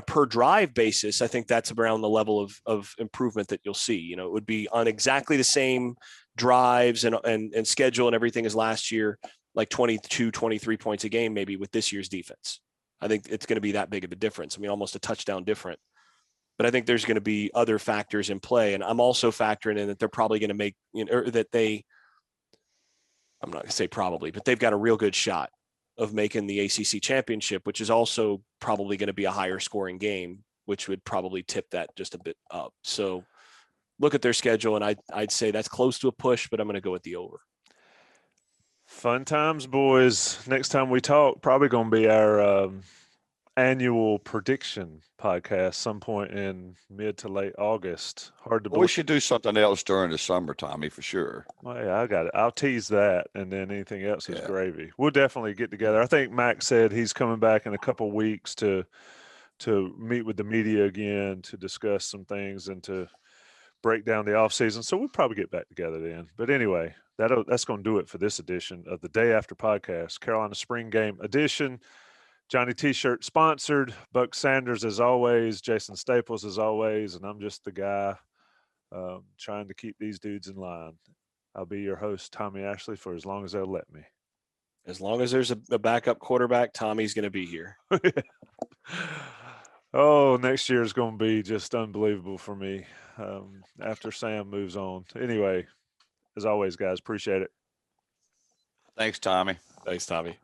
per drive basis, I think that's around the level of improvement that you'll see. It would be on exactly the same drives and schedule and everything as last year, like 22, 23 points a game, maybe with this year's defense. I think it's going to be that big of a difference. I mean, almost a touchdown different. But I think there's going to be other factors in play. And I'm also factoring in that they're probably going to make, I'm not going to say probably, but they've got a real good shot of making the ACC championship, which is also probably going to be a higher scoring game, which would probably tip that just a bit up. So look at their schedule, and I'd say that's close to a push, but I'm going to go with the over. Fun times, boys. Next time we talk, probably going to be our annual prediction podcast some point in mid to late August. Hard to believe. We should do something else during the summer, Tommy, for sure. Well, yeah, I got it. I'll tease that, and then anything else is gravy. We'll definitely get together. I think Mack said he's coming back in a couple of weeks to meet with the media again to discuss some things and to break down the offseason. So we'll probably get back together then. But anyway, that's going to do it for this edition of the Day After Podcast, Carolina Spring Game Edition. Johnny T-shirt sponsored. Buck Sanders as always. Jason Staples as always, and I'm just the guy trying to keep these dudes in line. I'll be your host, Tommy Ashley, for as long as they'll let me. As long as there's a backup quarterback, Tommy's going to be here. Oh, next year is going to be just unbelievable for me after Sam moves on. Anyway, as always, guys, appreciate it. Thanks, Tommy. Thanks, Tommy.